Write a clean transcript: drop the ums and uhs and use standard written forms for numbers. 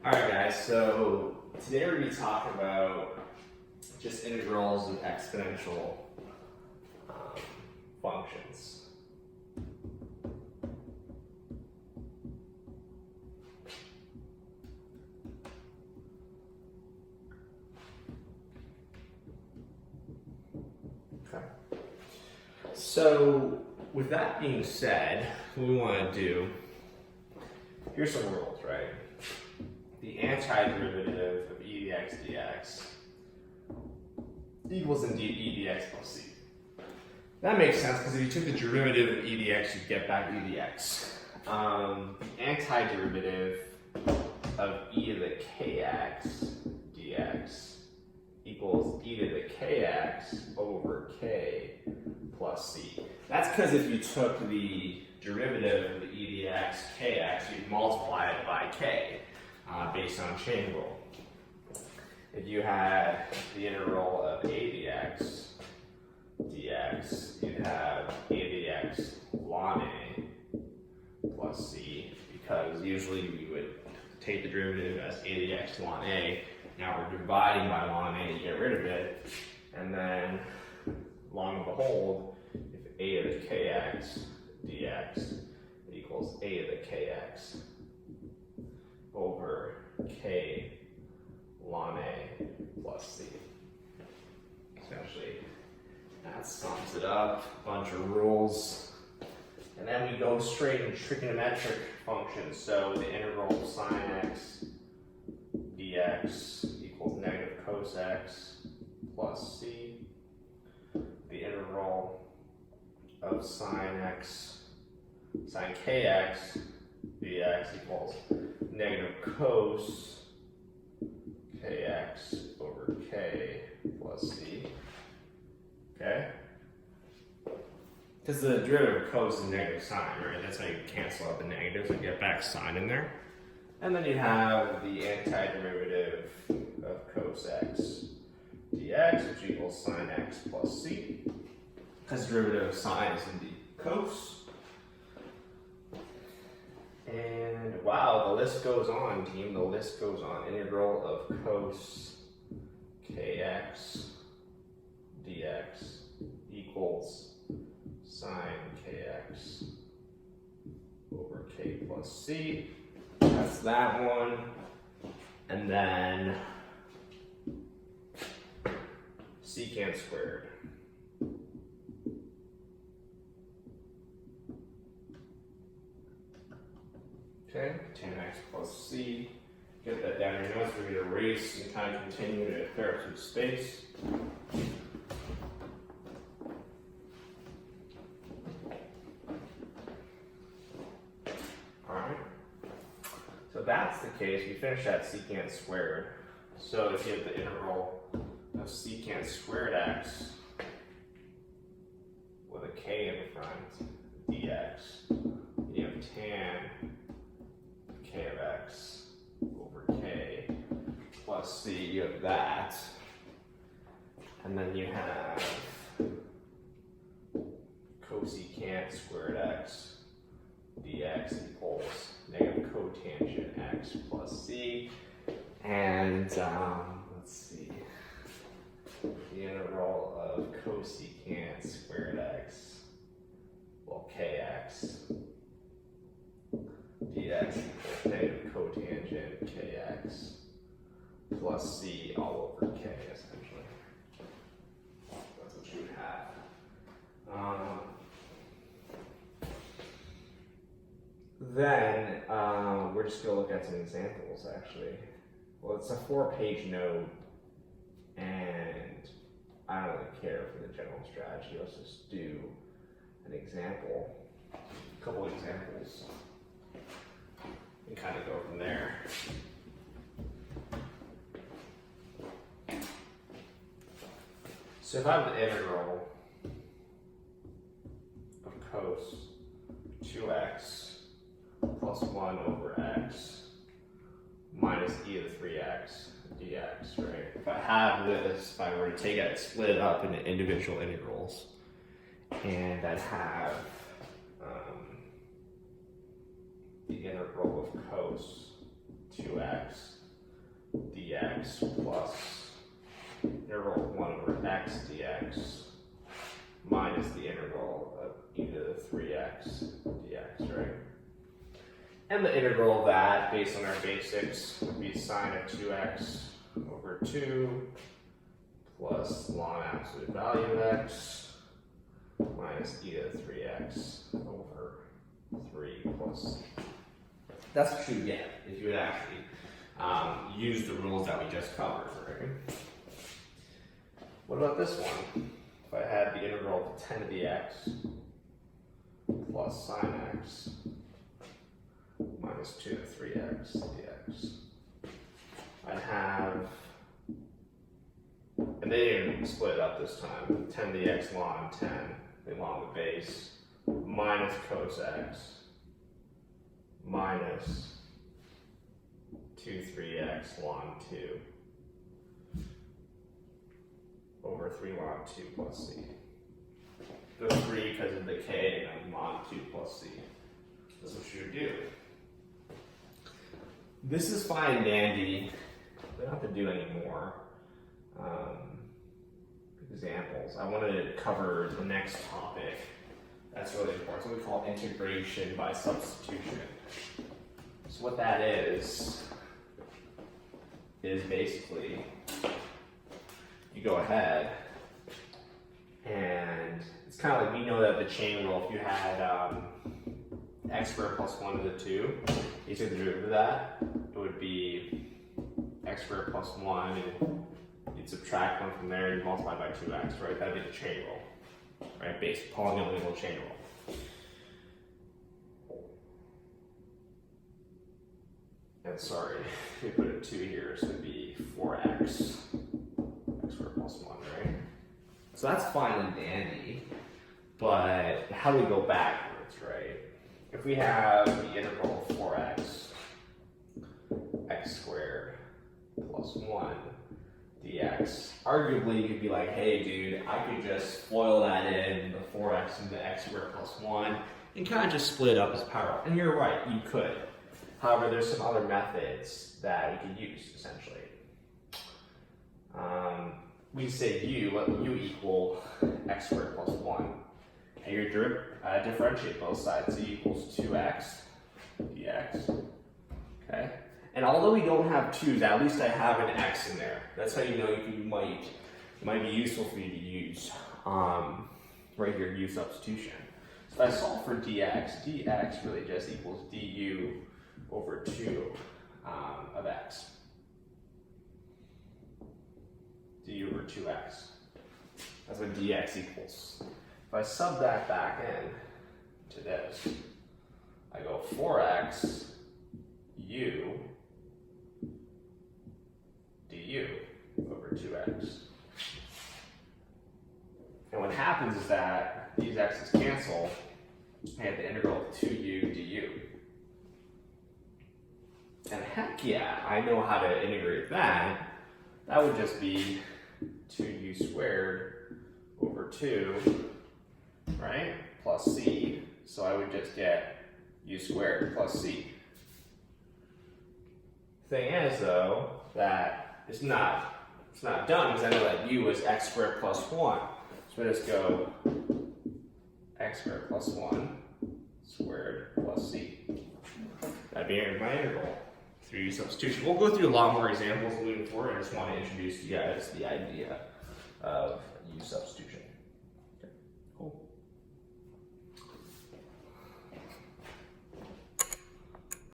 Alright guys, so today we're going to be talking about just integrals of exponential functions. Okay. So with that being said, what we want to do, here's some rules, right? The antiderivative of e dx dx equals indeed e dx plus c. That makes sense because if you took the derivative of e dx, you'd get back e dx. The antiderivative of e to the kx dx equals e to the kx over k plus c. That's because if you took the derivative of the e dx kx, you'd multiply it by k. Based on chain rule. If you had the integral of a dx dx, you'd have a dx ln a plus c, because usually we would take the derivative as a dx ln a. Now we're dividing by ln a to get rid of it, and then long and behold, if a to the kx dx equals a to the kx over k ln a plus c. Essentially, that sums it up, a bunch of rules. And then we go straight into trigonometric functions. So the integral of sine x dx equals negative cos x plus c. The integral of sine kx dx equals negative cos kx over k plus c. Okay? Because the derivative of cos is negative sine, right? That's how you cancel out the negatives and get back sine in there. And then you have the antiderivative of cos x dx, which equals sine x plus c. Because the derivative of sine is indeed cos. And wow, the list goes on, team. The list goes on. Integral of cos kx dx equals sine kx over k plus c. That's that one. And then secant squared. Okay, tan x plus c. Get that down in your notes. We're going to erase and kind of continue to clear up some space. Alright. So that's the case. We finished that secant squared. So if you have the integral of secant squared x with a k in front, dx, you have tan k of x over k plus c, you have that. And then you have cosecant squared x dx equals negative cotangent x plus c. And let's see, the integral of cosecant squared x, well, kx dx equals negative cotangent kx plus c all over k, essentially. That's what you would have. Then we're just going to look at some examples, actually. Well, it's a 4-page note, and I don't really care for the general strategy. Let's just do an example, a couple examples, and kind of go from there. So if I have the integral of cos 2x plus 1 over x minus e to the 3x dx, right? If I have this, if I were to take it, split it up into individual integrals, and I'd have the integral of cos 2x dx plus integral of 1 over x dx minus the integral of e to the 3x dx, right? And the integral of that, based on our basics, would be sine of 2x over 2 plus ln absolute value of x minus e to the 3x over 3 plus c. That's what you would get if you would actually use the rules that we just covered, right? What about this one? If I had the integral of 10 to the x plus sine x minus 2 to 3x dx, I'd have, and they didn't split it up this time, 10 to the x ln 10 along the base minus cos x minus 2 3x ln 2 over 3 ln 2 plus c. The 3 because of the k and then ln 2 plus c. That's what you would do. This is fine and dandy. We don't have to do any more examples. I wanted to cover the next topic. That's really important. It's what we call integration by substitution. So what that is basically you go ahead and it's kind of like we know that the chain rule, if you had x squared plus 1 to the 2, you take the derivative of that, it would be x squared plus 1, and you'd subtract 1 from there and multiply by 2x, right? That would be the chain rule, right? Basic polynomial chain rule. And sorry, we put a 2 here, so it would be 4x, x squared plus 1, right? So that's fine and dandy, but how do we go backwards, right? If we have the integral of 4x, x squared plus 1 dx, arguably you could be like, hey dude, I could just FOIL that in, the 4x into x squared plus 1, and kind of just split it up as power. And you're right, you could. However, there's some other methods that we could use, essentially. We say let u equal x squared plus 1. And you differentiate both sides, so u equals 2x dx. Okay? And although we don't have 2's, at least I have an x in there. That's how you know it might be useful for you to use right here, u substitution. So if I solve for dx really just equals du over 2 of x. du over 2x. That's what dx equals. If I sub that back in to this, I go 4x u du over 2x. And what happens is that these x's cancel, I have the integral of 2u du. And heck yeah, I know how to integrate that. That would just be 2u squared over 2, right, plus c. So I would just get u squared plus c. Thing is, though, that it's not done because I know that u is x squared plus 1. So I just go x squared plus 1 squared plus c. That'd be my integral through u substitution. We'll go through a lot more examples moving forward. I just want to introduce you guys the idea of u substitution.